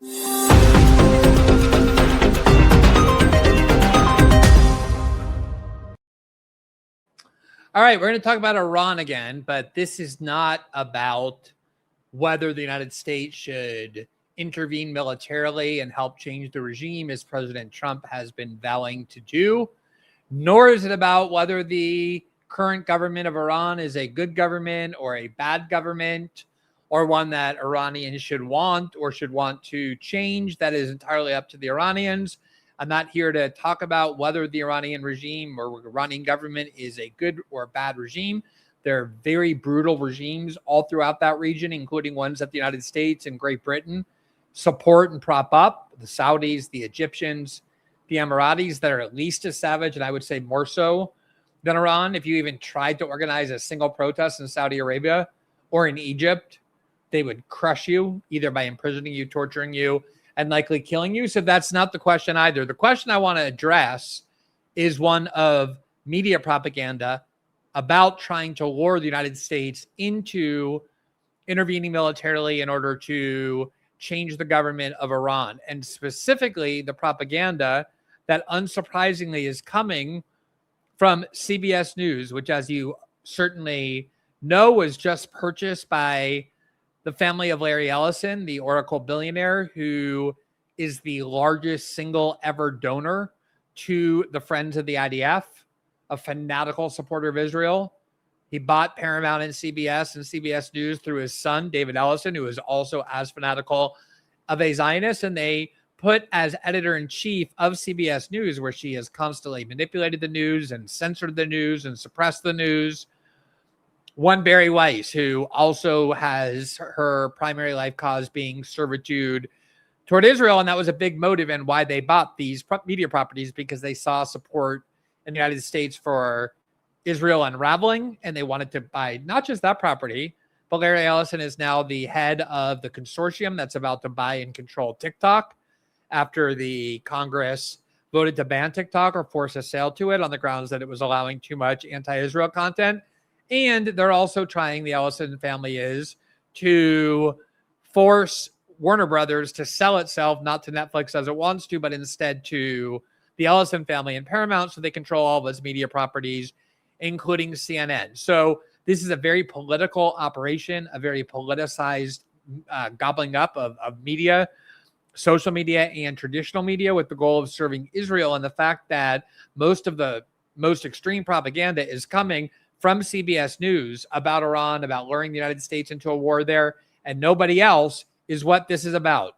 All right, we're going to talk about Iran again, but this is not about whether the United States should intervene militarily and help change the regime, as President Trump has been vowing to do, nor is it about whether the current government of Iran is a good government or a bad government, or one that Iranians should want or should want to change. That is entirely up to the Iranians. I'm not here to talk about whether the Iranian regime or Iranian government is a good or bad regime. They're very brutal regimes all throughout that region, including ones that the United States and Great Britain support and prop up. The Saudis, the Egyptians, the Emiratis that are at least as savage, and I would say more so than Iran. If you even tried to organize a single protest in Saudi Arabia or in Egypt, they would crush you, either by imprisoning you, torturing you, and likely killing you. So that's not the question either. The question I want to address is one of media propaganda about trying to lure the United States into intervening militarily in order to change the government of Iran. And specifically, the propaganda that unsurprisingly is coming from CBS News, which, as you certainly know, was just purchased by the family of Larry Ellison, the Oracle billionaire, who is the largest single ever donor to the Friends of the IDF, a fanatical supporter of Israel. He bought Paramount and CBS News through his son, David Ellison, who is also as fanatical of a Zionist. And they put as editor-in-chief of CBS News, where she has constantly manipulated the news and censored the news and suppressed the news, one Bari Weiss, who also has her primary life cause being servitude toward Israel. And that was a big motive in why they bought these media properties, because they saw support in the United States for Israel unraveling. And they wanted to buy not just that property, but Larry Ellison is now the head of the consortium that's about to buy and control TikTok after the Congress voted to ban TikTok or force a sale to it on the grounds that it was allowing too much anti-Israel content. And they're also trying, the Ellison family is, to force Warner Brothers to sell itself, not to Netflix as it wants to, but instead to the Ellison family and Paramount, so they control all of its media properties, including CNN. So this is a very political operation, a very politicized gobbling up of media, social media and traditional media, with the goal of serving Israel. And the fact that most of the most extreme propaganda is coming from CBS News about Iran, about luring the United States into a war there, and nobody else, is what this is about.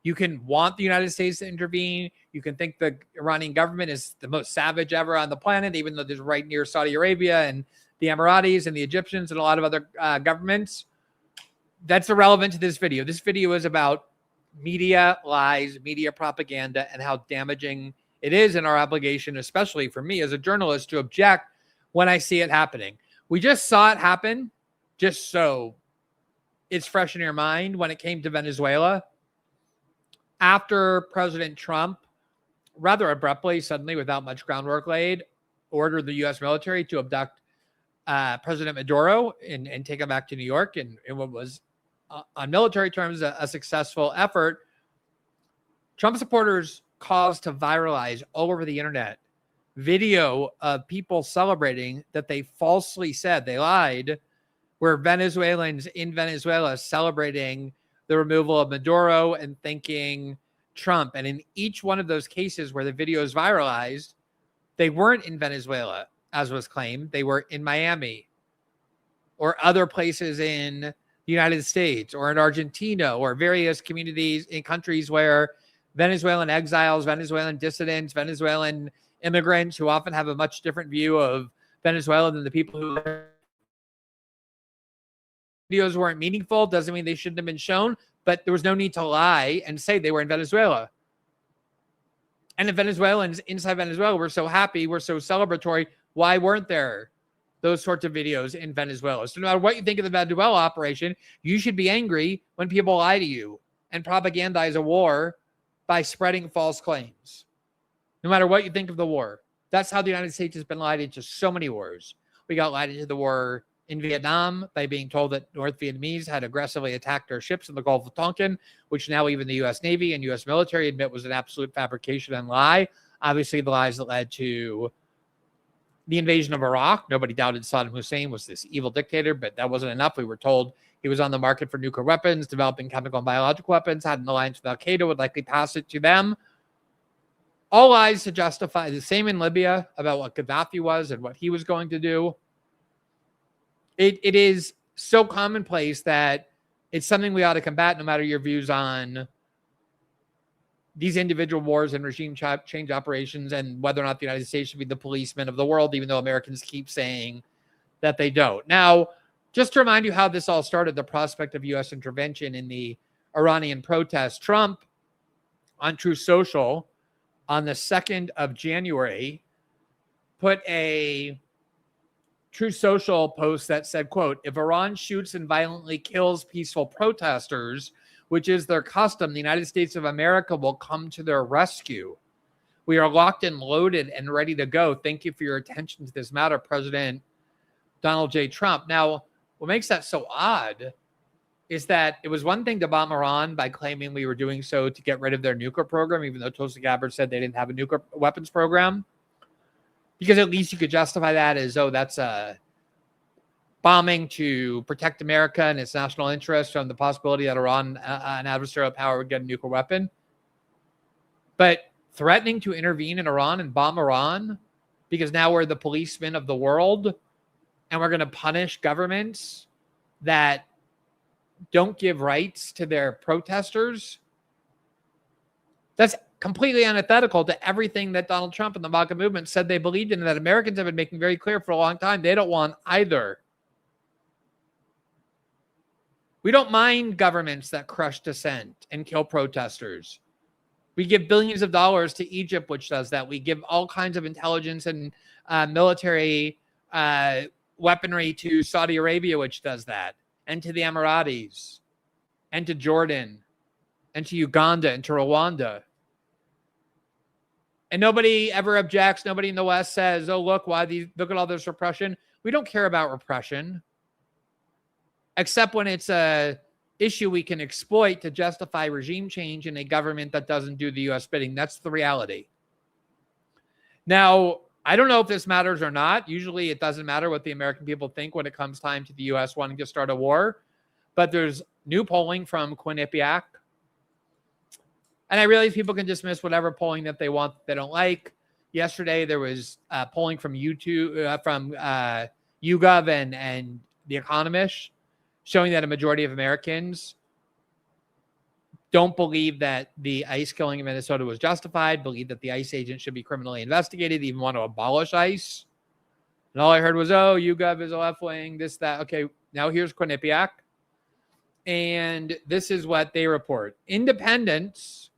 You can want the United States to intervene. You can think the Iranian government is the most savage ever on the planet, even though they're right near Saudi Arabia and the Emiratis and the Egyptians and a lot of other governments. That's irrelevant to this video. This video is about media lies, media propaganda, and how damaging it is, and our obligation, especially for me as a journalist, to object when I see it happening. We just saw it happen, just so it's fresh in your mind, when it came to Venezuela. After President Trump, rather abruptly, suddenly, without much groundwork laid, ordered the U.S. military to abduct President Maduro and take him back to New York, and what was, on military terms, a successful effort, Trump supporters caused to viralize all over the internet video of people celebrating that they falsely said, they lied, were Venezuelans in Venezuela celebrating the removal of Maduro and thanking Trump. And in each one of those cases where the video is viralized, they weren't in Venezuela, as was claimed. They were in Miami or other places in the United States or in Argentina or various communities in countries where Venezuelan exiles, Venezuelan dissidents, Venezuelan immigrants, who often have a much different view of Venezuela than the people who videos weren't meaningful. Doesn't mean they shouldn't have been shown, but there was no need to lie and say they were in Venezuela. And the Venezuelans inside Venezuela were so happy, were so celebratory. Why weren't there those sorts of videos in Venezuela? So no matter what you think of the Venezuela operation, you should be angry when people lie to you and propagandize a war by spreading false claims. No matter what you think of the war. That's how the United States has been lied into so many wars. We got lied into the war in Vietnam by being told that North Vietnamese had aggressively attacked their ships in the Gulf of Tonkin, which now even the U.S. Navy and U.S. military admit was an absolute fabrication and lie. Obviously, the lies that led to the invasion of Iraq. Nobody doubted Saddam Hussein was this evil dictator, but that wasn't enough. We were told he was on the market for nuclear weapons, developing chemical and biological weapons, had an alliance with Al-Qaeda, would likely pass it to them. All lies to justify the same in Libya about what Gaddafi was and what he was going to do. It is so commonplace that it's something we ought to combat no matter your views on these individual wars and regime change operations and whether or not the United States should be the policeman of the world, even though Americans keep saying that they don't. Now, just to remind you how this all started, the prospect of U.S. intervention in the Iranian protests, Trump on Truth Social on the 2nd of January put a Truth Social post that said, quote, if Iran shoots and violently kills peaceful protesters, which is their custom, the United States of America will come to their rescue. We are locked and loaded and ready to go. Thank you for your attention to this matter, President Donald J. Trump. Now, what makes that so odd is that it was one thing to bomb Iran by claiming we were doing so to get rid of their nuclear program, even though Tulsi Gabbard said they didn't have a nuclear weapons program, because at least you could justify that as, oh, that's a bombing to protect America and its national interests from the possibility that Iran, an adversarial power, would get a nuclear weapon. But threatening to intervene in Iran and bomb Iran because now we're the policemen of the world and we're going to punish governments that don't give rights to their protesters, that's completely antithetical to everything that Donald Trump and the MAGA movement said they believed in, and that Americans have been making very clear for a long time they don't want either. We don't mind governments that crush dissent and kill protesters. We give billions of dollars to Egypt, which does that. We give all kinds of intelligence and military weaponry to Saudi Arabia, which does that, and to the Emiratis, and to Jordan, and to Uganda, and to Rwanda. And nobody ever objects. Nobody in the West says, oh, look at all this repression. We don't care about repression, except when it's a issue we can exploit to justify regime change in a government that doesn't do the U.S. bidding. That's the reality. Now, I don't know if this matters or not. Usually it doesn't matter what the American people think when it comes time to the U.S. wanting to start a war. But there's new polling from Quinnipiac. And I realize people can dismiss whatever polling that they want, that they don't like. Yesterday, there was polling from YouGov and The Economist showing that a majority of Americans don't believe that the ICE killing in Minnesota was justified, believe that the ICE agent should be criminally investigated, even want to abolish ICE. And all I heard was, oh, YouGov is a left-wing, this, that. Okay, now here's Quinnipiac. And this is what they report. Independents,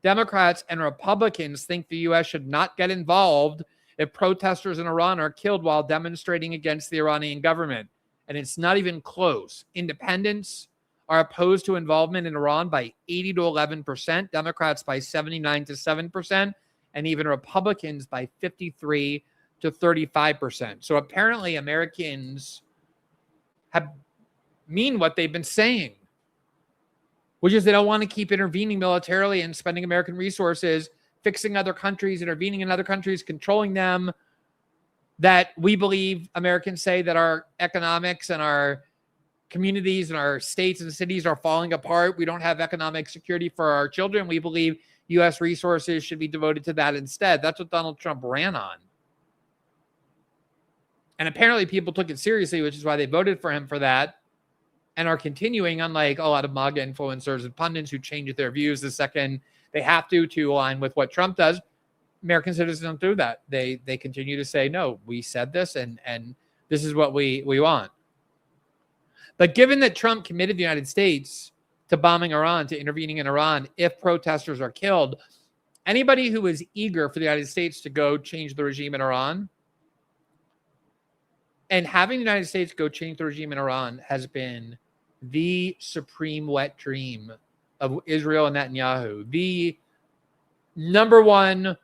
Democrats, and Republicans think the U.S. should not get involved if protesters in Iran are killed while demonstrating against the Iranian government. And it's not even close. Independents are opposed to involvement in Iran by 80 to 11%, Democrats by 79 to 7%, and even Republicans by 53 to 35%. So apparently Americans mean what they've been saying, which is they don't want to keep intervening militarily and spending American resources, fixing other countries, intervening in other countries, controlling them. That we believe, Americans say, that our economics and our communities and our states and cities are falling apart. We don't have economic security for our children. We believe U.S. resources should be devoted to that instead. That's what Donald Trump ran on. And apparently people took it seriously, which is why they voted for him for that, and are continuing, unlike a lot of MAGA influencers and pundits who change their views the second they have to align with what Trump does. American citizens don't do that. They continue to say, no, we said this, and this is what we want. But given that Trump committed the United States to bombing Iran, to intervening in Iran, if protesters are killed, anybody who is eager for the United States to go change the regime in Iran, and having the United States go change the regime in Iran has been the supreme wet dream of Israel and Netanyahu, the number one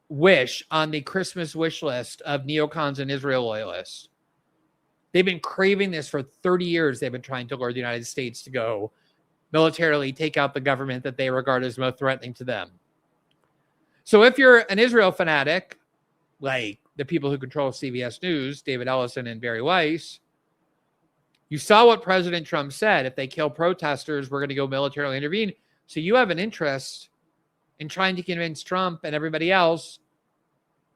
wish on the Christmas wish list of neocons and Israel loyalists. They've been craving this for 30 years. They've been trying to lure the United States to go militarily take out the government that they regard as most threatening to them. So if you're an Israel fanatic, like the people who control CBS News, David Ellison and Bari Weiss, you saw what President Trump said. If they kill protesters, we're going to go militarily intervene. So you have an interest in trying to convince Trump and everybody else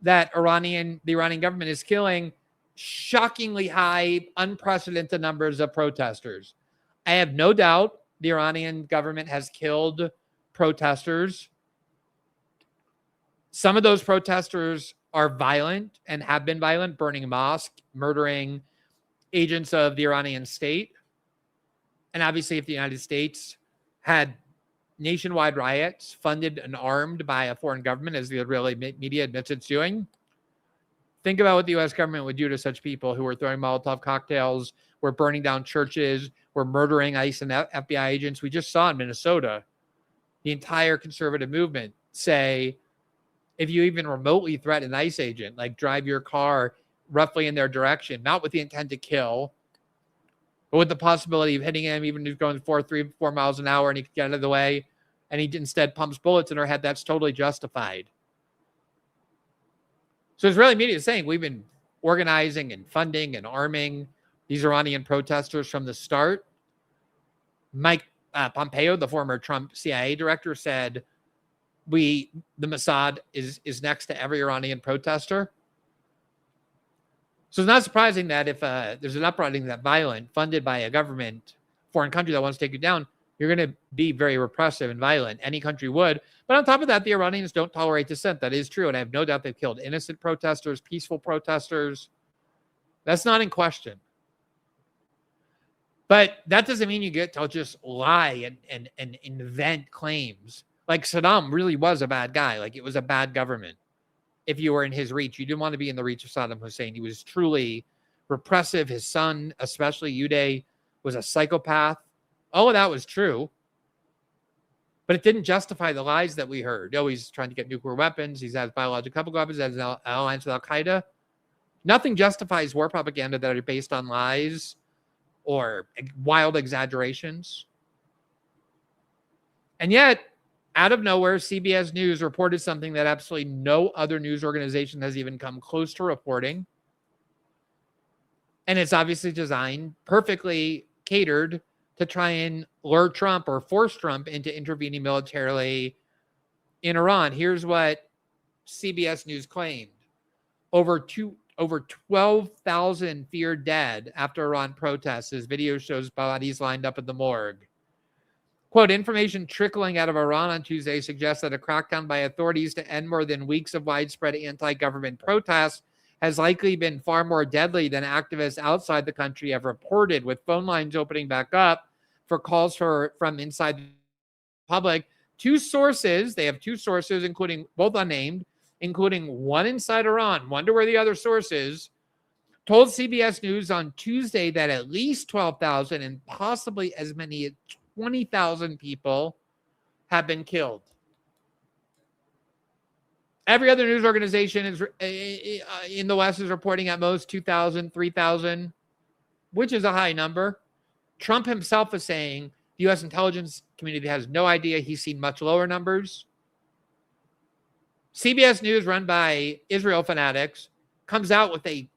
that the Iranian government is killing shockingly high, unprecedented numbers of protesters. I have no doubt the Iranian government has killed protesters. Some of those protesters are violent and have been violent, burning mosques, murdering agents of the Iranian state. And obviously, if the United States had nationwide riots funded and armed by a foreign government, as the Israeli media admits it's doing, think about what the U.S. government would do to such people who were throwing Molotov cocktails, were burning down churches, were murdering ICE and FBI agents. We just saw in Minnesota the entire conservative movement say, if you even remotely threaten an ICE agent, like drive your car roughly in their direction, not with the intent to kill, but with the possibility of hitting him, even if he's going 3-4 miles an hour and he could get out of the way, and he instead pumps bullets in her head, that's totally justified. So Israeli media is saying we've been organizing and funding and arming these Iranian protesters from the start. Mike Pompeo, the former Trump CIA director, said the Mossad is next to every Iranian protester. So it's not surprising that if there's an uprising that violent, funded by a government, foreign country that wants to take you down, you're going to be very repressive and violent. Any country would. But on top of that, the Iranians don't tolerate dissent. That is true. And I have no doubt they've killed innocent protesters, peaceful protesters. That's not in question. But that doesn't mean you get to just lie and invent claims. Like Saddam really was a bad guy. Like it was a bad government. If you were in his reach, you didn't want to be in the reach of Saddam Hussein. He was truly repressive. His son, especially Uday, was a psychopath. All of that was true. But it didn't justify the lies that we heard. Oh, he's trying to get nuclear weapons. He has biological weapons. He has an alliance with Al-Qaeda. Nothing justifies war propaganda that are based on lies or wild exaggerations. And yet, out of nowhere, CBS News reported something that absolutely no other news organization has even come close to reporting. And it's obviously designed, perfectly catered to try and lure Trump or force Trump into intervening militarily in Iran. Here's what CBS News claimed. Over 12,000 feared dead after Iran protests as video shows bodies lined up at the morgue. Quote, information trickling out of Iran on Tuesday suggests that a crackdown by authorities to end more than weeks of widespread anti-government protests has likely been far more deadly than activists outside the country have reported, with phone lines opening back up for calls from inside the public. Two sources, they have two sources, including both unnamed, including one inside Iran, wonder where the other source is, told CBS News on Tuesday that at least 12,000 and possibly as many as 20,000 people have been killed. Every other news organization is in the West is reporting at most 2,000, 3,000, which is a high number. Trump himself is saying the U.S. intelligence community has no idea. He's seen much lower numbers. CBS News, run by Israel fanatics, comes out with a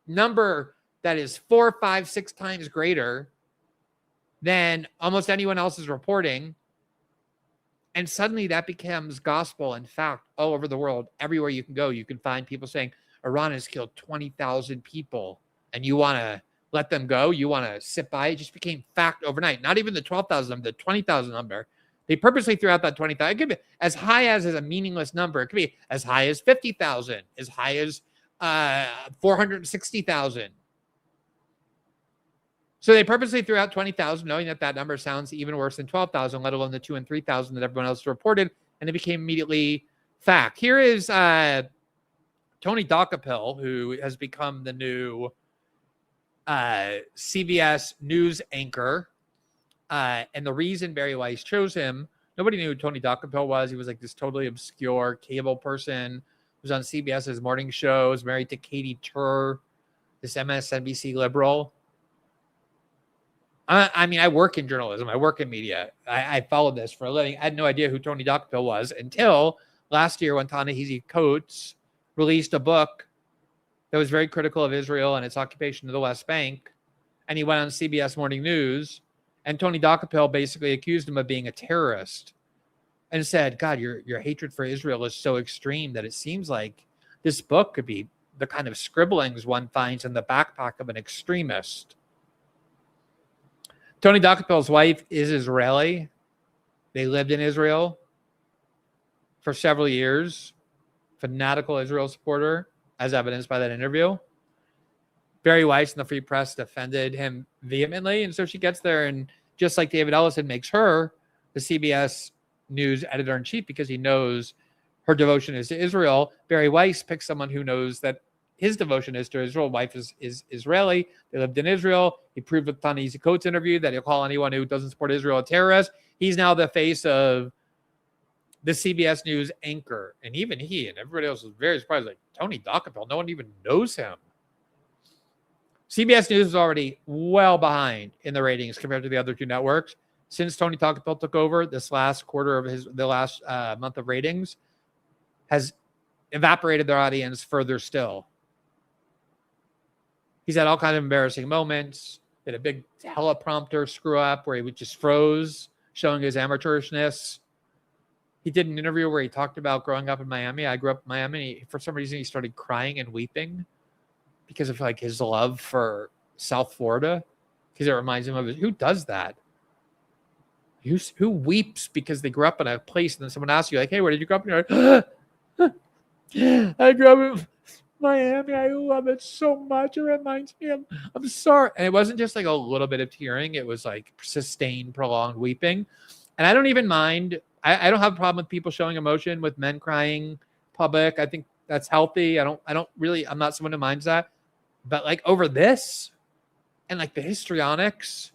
number that is 4, 5, 6 times greater than almost anyone else is reporting. And suddenly that becomes gospel and fact all over the world. Everywhere you can go, you can find people saying Iran has killed 20,000 people and you want to let them go. You want to sit by. It just became fact overnight. Not even the 12,000 number, the 20,000 number. They purposely threw out that 20,000. It could be as high as a meaningless number. It could be as high as 50,000, as high as 460,000. So they purposely threw out 20,000, knowing that that number sounds even worse than 12,000, let alone the 2,000 and 3,000 that everyone else reported, and it became immediately fact. Here is Tony Dockapil, who has become the new CBS News anchor. And the reason Bari Weiss chose him, nobody knew who Tony Dockapil was. He was like this totally obscure cable person. He was on CBS's morning show. He was married to Katie Tur. this MSNBC liberal. I mean, I work in journalism. I work in media. I followed this for a living. I had no idea who Tony Dockapil was until last year when Ta-Nehisi Coates released a book that was very critical of Israel and its occupation of the West Bank. And he went on CBS Morning News, and Tony Dockapil basically accused him of being a terrorist and said, God, your hatred for Israel is so extreme that it seems like this book could be the kind of scribblings one finds in the backpack of an extremist. Tony Dockapil's wife is Israeli. They lived in Israel for several years. Fanatical Israel supporter, as evidenced by that interview. Bari Weiss and the Free Press defended him vehemently. And so she gets there, and just like David Ellison makes her the CBS News editor-in-chief because he knows her devotion is to Israel, Bari Weiss picks someone who knows that his devotion is to Israel. Wife is Israeli. They lived in Israel. He proved with Ta-Nehisi Coates' interview that he'll call anyone who doesn't support Israel a terrorist. He's now the face of the CBS News anchor. And even he and everybody else was very surprised. Like, Tony Dockapil, no one even knows him. CBS News is already well behind in the ratings compared to the other two networks. Since Tony Dockapil took over, this last quarter of the last month of ratings has evaporated their audience further still. He's had all kinds of embarrassing moments. He had a big teleprompter screw up where he just froze, showing his amateurishness. He did an interview where he talked about growing up in Miami. I grew up in Miami. And for some reason, he started crying and weeping because of like his love for South Florida. Because it reminds him of it. Who does that? Who weeps because they grew up in a place and then someone asks you like, hey, where did you grow up? And you're like, I grew up in Miami. I love it so much. It reminds me of, I'm sorry. And it wasn't just like a little bit of tearing. It was like sustained, prolonged weeping. And I don't even mind. I don't have a problem with people showing emotion, with men crying public. I think that's healthy. I'm not someone who minds that. But like over this and like the histrionics.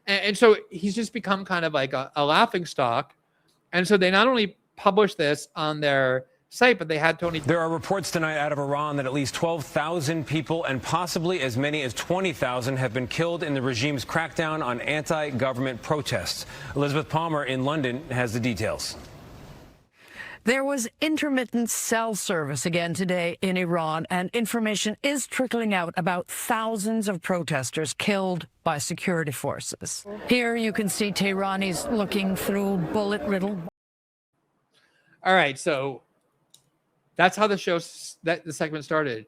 And so he's just become kind of like a laughing stock. And so they not only published this on their site, but they had Tony. There are reports tonight out of Iran that at least 12,000 people and possibly as many as 20,000 have been killed in the regime's crackdown on anti-government protests. Elizabeth Palmer in London has the details. There was intermittent cell service again today in Iran, and information is trickling out about thousands of protesters killed by security forces. Here you can see Tehrani's looking through bullet-riddled. All right, so that's how the segment started.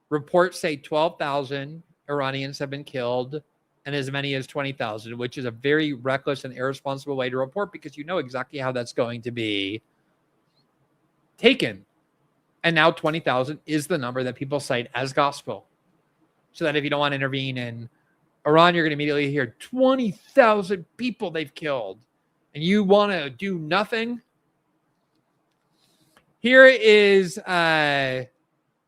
Reports say 12,000 Iranians have been killed and as many as 20,000, which is a very reckless and irresponsible way to report because you know exactly how that's going to be taken. And now 20,000 is the number that people cite as gospel. So that if you don't want to intervene in Iran, you're going to immediately hear 20,000 people they've killed. And you want to do nothing? Here is the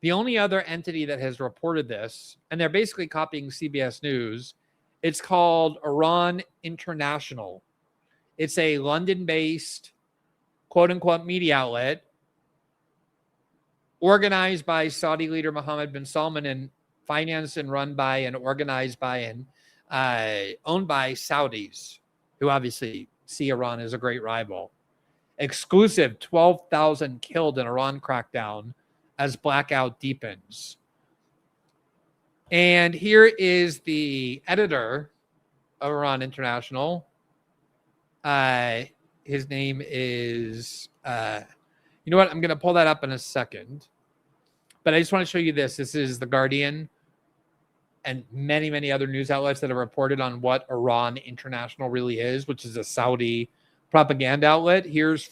only other entity that has reported this, and they're basically copying CBS News. It's called Iran International. It's a London-based, quote-unquote, media outlet organized by Saudi leader Mohammed bin Salman and financed and run by and organized by and owned by Saudis, who obviously see Iran as a great rival. Exclusive 12,000 killed in Iran crackdown as blackout deepens. And here is the editor of Iran International. His name is, you know what? I'm going to pull that up in a second. But I just want to show you this. This is The Guardian and many, many other news outlets that have reported on what Iran International really is, which is a Saudi propaganda outlet. Here's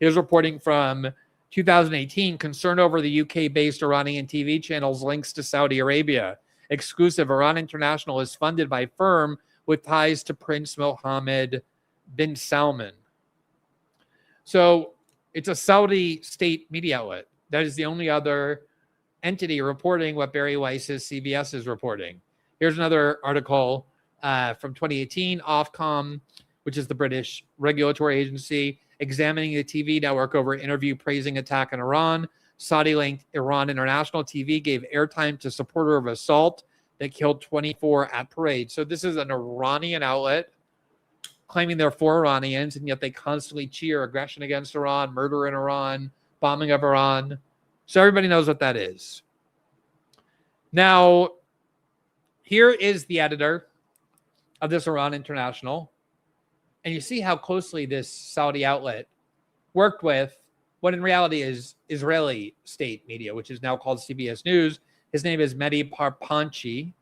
reporting from 2018. Concern over the UK-based Iranian TV channel's links to Saudi Arabia. Exclusive. Iran International is funded by firm with ties to Prince Mohammed bin Salman. So it's a Saudi state media outlet. That is the only other entity reporting what Bari Weiss's CBS is reporting. Here's another article from 2018. Ofcom, which is the British regulatory agency, examining the TV network over interview praising attack in Iran. Saudi-linked Iran International TV gave airtime to supporter of assault that killed 24 at parade. So this is an Iranian outlet claiming they're for Iranians, and yet they constantly cheer aggression against Iran, murder in Iran, bombing of Iran. So everybody knows what that is. Now, here is the editor of this Iran International, and you see how closely this Saudi outlet worked with what in reality is Israeli state media, which is now called CBS News. His name is Mehdi Parpanchi.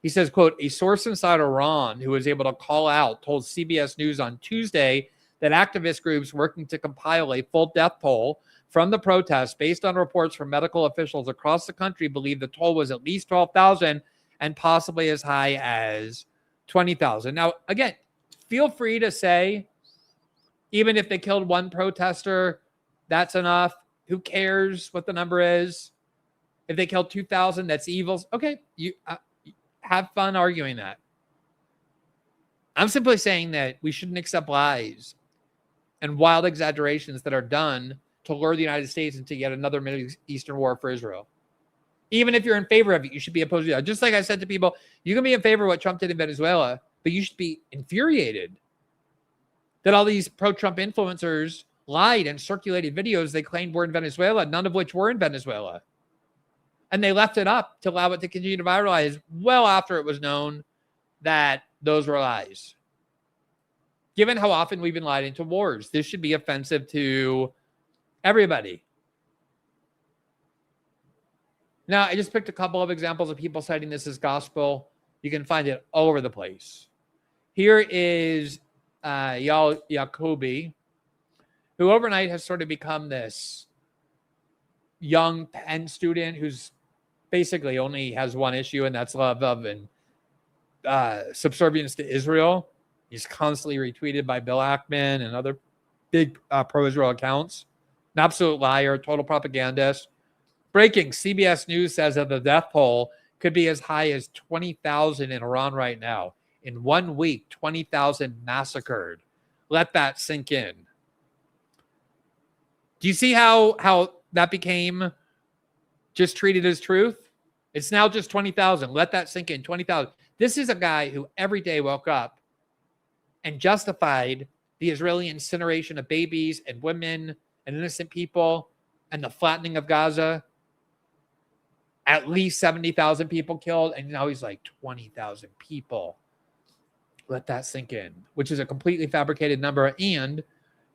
He says, quote, a source inside Iran who was able to call out told CBS News on Tuesday that activist groups working to compile a full death toll from the protests based on reports from medical officials across the country believe the toll was at least 12,000 and possibly as high as 20,000. Now, again, feel free to say, even if they killed one protester, that's enough. Who cares what the number is? If they killed 2,000, that's evil. Okay, you have fun arguing that. I'm simply saying that we shouldn't accept lies and wild exaggerations that are done to lure the United States into yet another Middle Eastern war for Israel. Even if you're in favor of it, you should be opposed to that. Just like I said to people, you can be in favor of what Trump did in Venezuela, but you should be infuriated that all these pro-Trump influencers lied and circulated videos they claimed were in Venezuela, none of which were in Venezuela. And they left it up to allow it to continue to viralize well after it was known that those were lies. Given how often we've been lied into wars, this should be offensive to everybody. Now, I just picked a couple of examples of people citing this as gospel. You can find it all over the place. Here is Yal Yacobi, who overnight has sort of become this young Penn student who's basically only has one issue, and that's love of and subservience to Israel. He's constantly retweeted by Bill Ackman and other big pro-Israel accounts. An absolute liar, total propagandist. Breaking, CBS News says that the death toll could be as high as 20,000 in Iran right now. In 1 week, 20,000 massacred. Let that sink in. Do you see how that became just treated as truth? It's now just 20,000. Let that sink in, 20,000. This is a guy who every day woke up and justified the Israeli incineration of babies and women and innocent people and the flattening of Gaza. At least 70,000 people killed, and now he's like 20,000 people. Let that sink in, which is a completely fabricated number. And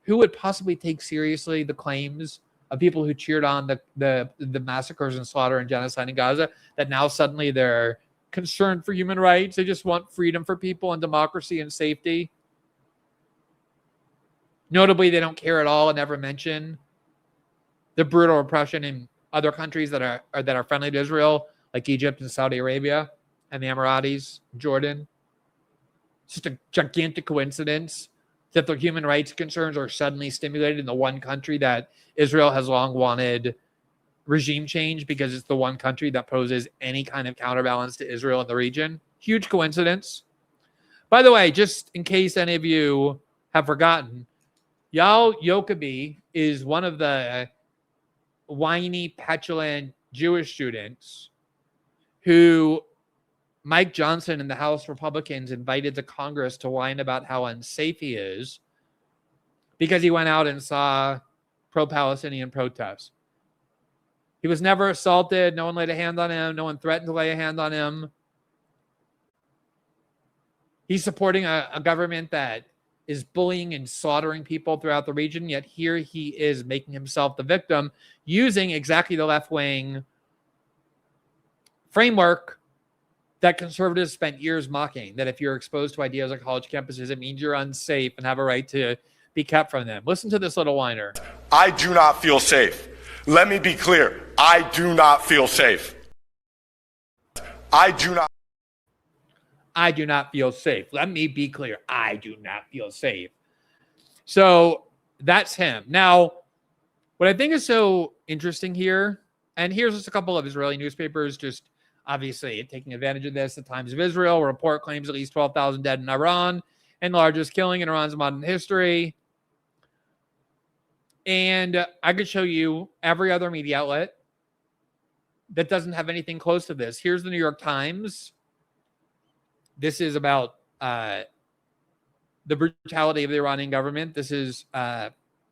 who would possibly take seriously the claims of people who cheered on the massacres and slaughter and genocide in Gaza, that now suddenly they're concerned for human rights? They just want freedom for people and democracy and safety. Notably, they don't care at all and never mention the brutal repression in other countries that are friendly to Israel, like Egypt and Saudi Arabia and the Emiratis, Jordan. It's just a gigantic coincidence that the human rights concerns are suddenly stimulated in the one country that Israel has long wanted regime change, because it's the one country that poses any kind of counterbalance to Israel in the region. Huge coincidence. By the way, just in case any of you have forgotten, Yal Yokobi is one of the whiny, petulant Jewish students who Mike Johnson and the House Republicans invited to Congress to whine about how unsafe he is because he went out and saw pro-Palestinian protests. He was never assaulted. No one laid a hand on him. No one threatened to lay a hand on him. He's supporting a government that is bullying and slaughtering people throughout the region, yet here he is making himself the victim using exactly the left-wing framework that conservatives spent years mocking, that if you're exposed to ideas on college campuses, it means you're unsafe and have a right to be kept from them. Listen to this little whiner. I do not feel safe. Let me be clear. I do not feel safe. I do not feel safe. Let me be clear. I do not feel safe. So that's him. Now, what I think is so interesting here, and here's just a couple of Israeli newspapers just obviously taking advantage of this. The Times of Israel report claims at least 12,000 dead in Iran, and largest killing in Iran's modern history. And I could show you every other media outlet that doesn't have anything close to this. Here's the New York Times. This is about the brutality of the Iranian government. This is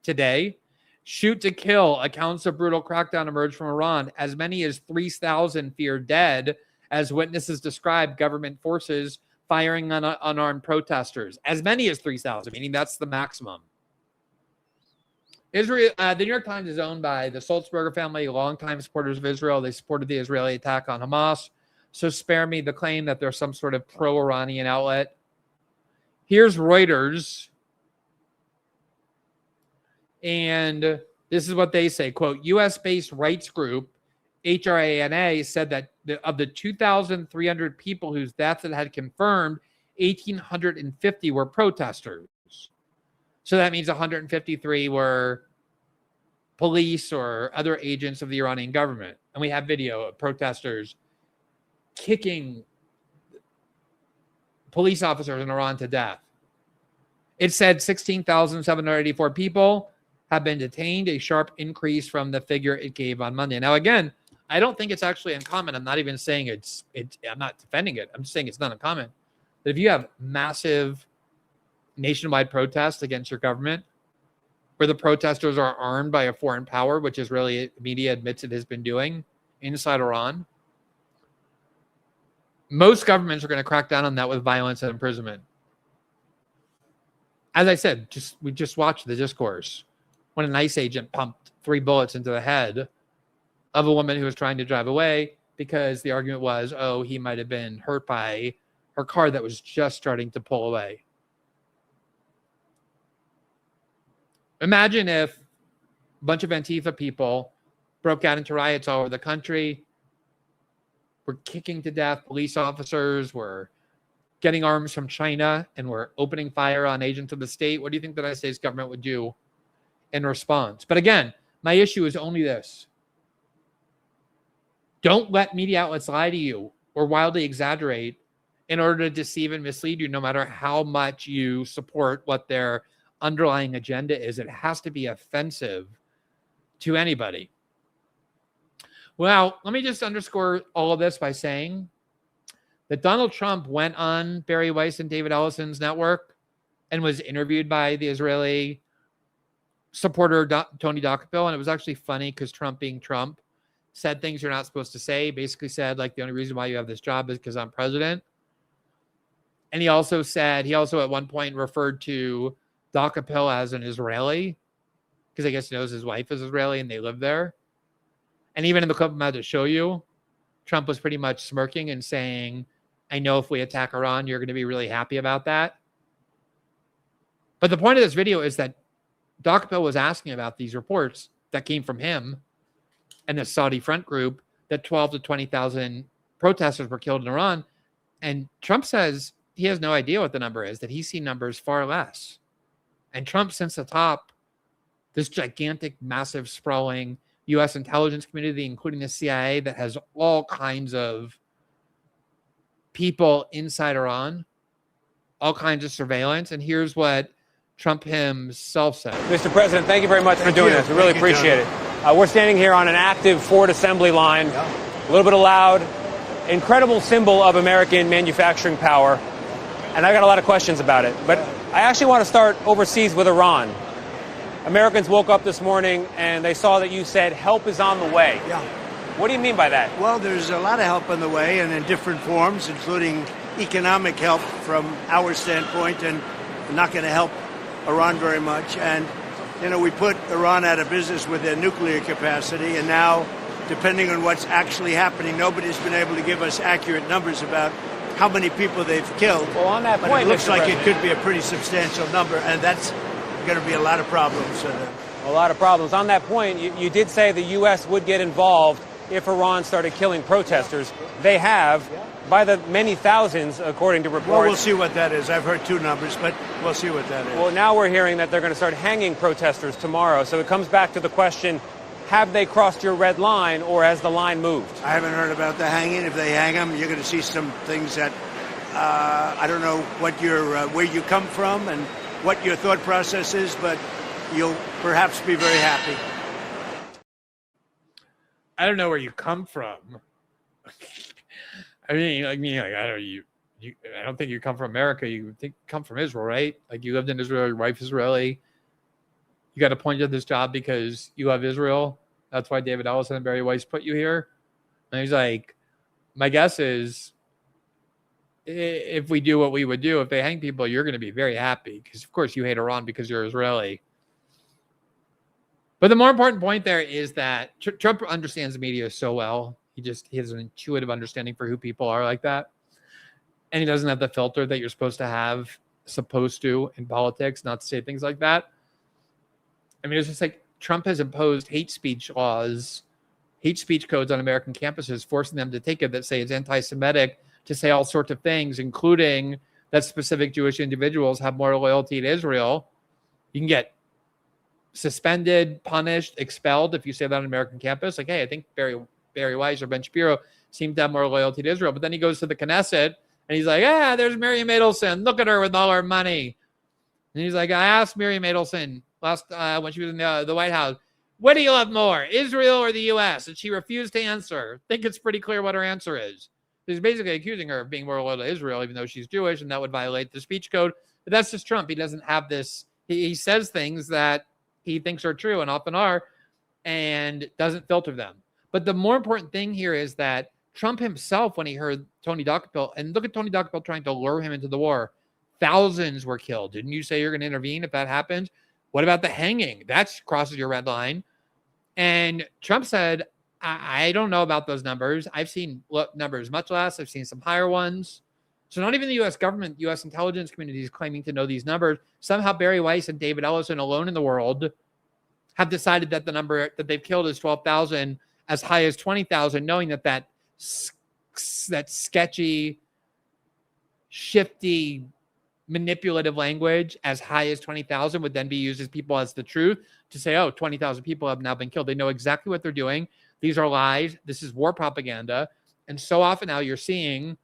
today. Shoot to kill. Accounts of brutal crackdown emerge from Iran. As many as 3,000 feared dead, as witnesses describe government forces firing on unarmed protesters. As many as 3,000, meaning that's the maximum. Israel, the New York Times is owned by the Sulzberger family, longtime supporters of Israel. They supported the Israeli attack on Hamas. So spare me the claim that they're some sort of pro-Iranian outlet. Here's Reuters. And this is what they say, quote, U.S.-based rights group, HRANA, said that of the 2,300 people whose deaths it had confirmed, 1,850 were protesters. So that means 153 were police or other agents of the Iranian government. And we have video of protesters kicking police officers in Iran to death. It said 16,784 people have been detained, a sharp increase from the figure it gave on Monday. Now, again, I don't think it's actually uncommon. I'm not even saying I'm not defending it. I'm just saying it's not uncommon. That if you have massive nationwide protests against your government, where the protesters are armed by a foreign power, which Israeli media admits it has been doing inside Iran, most governments are going to crack down on that with violence and imprisonment. As I said, we just watched the discourse when an ICE agent pumped 3 bullets into the head of a woman who was trying to drive away because the argument was, oh, he might have been hurt by her car that was just starting to pull away. Imagine if a bunch of Antifa people broke out into riots all over the country, were kicking to death police officers, were getting arms from China, and were opening fire on agents of the state. What do you think the United States government would do in response? But again, my issue is only this. Don't let media outlets lie to you or wildly exaggerate in order to deceive and mislead you, no matter how much you support what their underlying agenda is. It has to be offensive to anybody. Well, let me just underscore all of this by saying that Donald Trump went on Bari Weiss and David Ellison's network and was interviewed by the Israeli supporter Tony Dockapil. And it was actually funny because Trump, being Trump, said things you're not supposed to say. Basically said, like, the only reason why you have this job is because I'm president. And he also at one point referred to Dockapil as an Israeli, because I guess he knows his wife is Israeli and they live there. And even in the clip I'm about to show you, Trump was pretty much smirking and saying, I know if we attack Iran, you're going to be really happy about that. But the point of this video is that Dockapil was asking about these reports that came from him and the Saudi front group that 12 to 20,000 protesters were killed in Iran. And Trump says he has no idea what the number is, that he's seen numbers far less. And Trump, since the top, this gigantic, massive, sprawling U.S. intelligence community, including the CIA, that has all kinds of people inside Iran, all kinds of surveillance. And here's what Trump himself said. Mr. President, thank you very much for doing this. We really appreciate it. We're standing here on an active Ford assembly line, a little bit of loud, incredible symbol of American manufacturing power. And I got a lot of questions about it. But I actually want to start overseas with Iran. Americans woke up this morning and they saw that you said help is on the way. Yeah. What do you mean by that? Well, there's a lot of help on the way, and in different forms, including economic help from our standpoint, and not going to help Iran very much. And, you know, we put Iran out of business with their nuclear capacity, and now, depending on what's actually happening, nobody's been able to give us accurate numbers about how many people they've killed. Well, on that point, but it looks Mr. like President, it could be a pretty substantial number, and that's going to be a lot of problems for them. a lot of problems. On that point, you did say the U.S. would get involved if Iran started killing protesters. They have, by the many thousands, according to reports. Well, we'll see what that is. I've heard 2 numbers, but we'll see what that is. Well, now we're hearing that they're going to start hanging protesters tomorrow. So it comes back to the question, have they crossed your red line, or has the line moved? I haven't heard about the hanging. If they hang them, you're going to see some things that I don't know what where you come from and what your thought process is, but you'll perhaps be very happy. I don't know where you come from. I mean, like I don't think you come from America. You come from Israel, right? Like you lived in Israel, your wife is Israeli. You got appointed to this job because you love Israel. That's why David Ellison and Bari Weiss put you here. And he's like, my guess is if we do what we would do, if they hang people, you're going to be very happy because, of course, you hate Iran because you're Israeli. But the more important point there is that Trump understands the media so well. He has an intuitive understanding for who people are like that. And he doesn't have the filter that you're supposed to in politics, not to say things like that. I mean, it's just like Trump has imposed hate speech laws, hate speech codes on American campuses, forcing them to take it that say it's anti-Semitic, to say all sorts of things, including that specific Jewish individuals have more loyalty to Israel. You can get suspended, punished, expelled if you say that on an American campus. Like, hey, I think Bari Weiss or Ben Shapiro seem to have more loyalty to Israel. But then he goes to the Knesset and he's like, there's Miriam Edelson. Look at her with all her money. And he's like, I asked Miriam Edelson last when she was in the White House, what do you love more, Israel or the U.S.? And she refused to answer. I think it's pretty clear what her answer is. He's basically accusing her of being more loyal to Israel, even though she's Jewish, and that would violate the speech code. But that's just Trump. He doesn't have this. He says things that he thinks are true and often are, and doesn't filter them. But the more important thing here is that Trump himself, when he heard Tony Dockapel, and look at Tony Dockapel trying to lure him into the war, thousands were killed. Didn't you say you're going to intervene if that happens? What about the hanging? That crosses your red line. And Trump said, I don't know about those numbers. I've seen numbers much less. I've seen some higher ones. So not even the U.S. government, U.S. intelligence community is claiming to know these numbers. Somehow Bari Weiss and David Ellison alone in the world have decided that the number that they've killed is 12,000, as high as 20,000, knowing that sketchy, shifty, manipulative language as high as 20,000 would then be used as people as the truth to say, 20,000 people have now been killed. They know exactly what they're doing. These are lies. This is war propaganda. And so often now you're seeing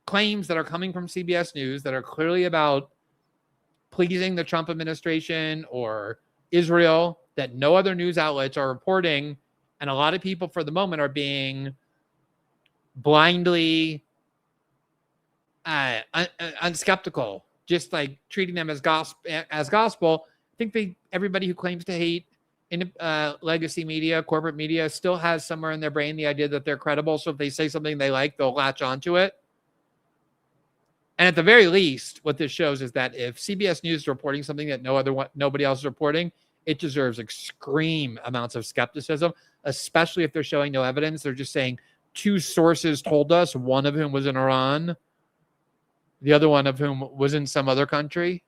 claims that are coming from CBS News that are clearly about pleasing the Trump administration or Israel that no other news outlets are reporting. And a lot of people for the moment are being blindly unskeptical, just like treating them as gospel. I think everybody who claims to hate in legacy media, corporate media, still has somewhere in their brain the idea that they're credible. So if they say something they like, they'll latch onto it. And at the very least, what this shows is that if CBS News is reporting something that nobody else is reporting, it deserves extreme amounts of skepticism, especially if they're showing no evidence. They're just saying 2 sources told us, one of whom was in Iran, the other one of whom was in some other country.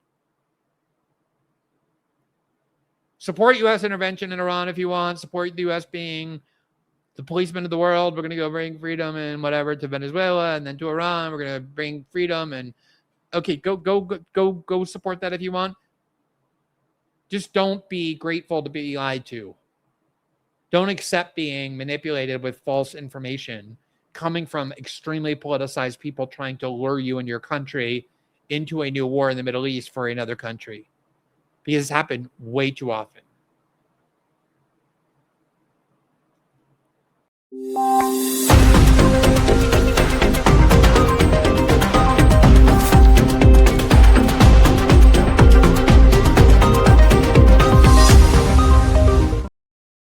Support U.S. intervention in Iran if you want. Support the U.S. being the policeman of the world. We're going to go bring freedom and whatever to Venezuela, and then to Iran. We're going to bring freedom, and okay, go support that if you want. Just don't be grateful to be lied to. Don't accept being manipulated with false information coming from extremely politicized people trying to lure you and your country into a new war in the Middle East for another country. Because it's happened way too often.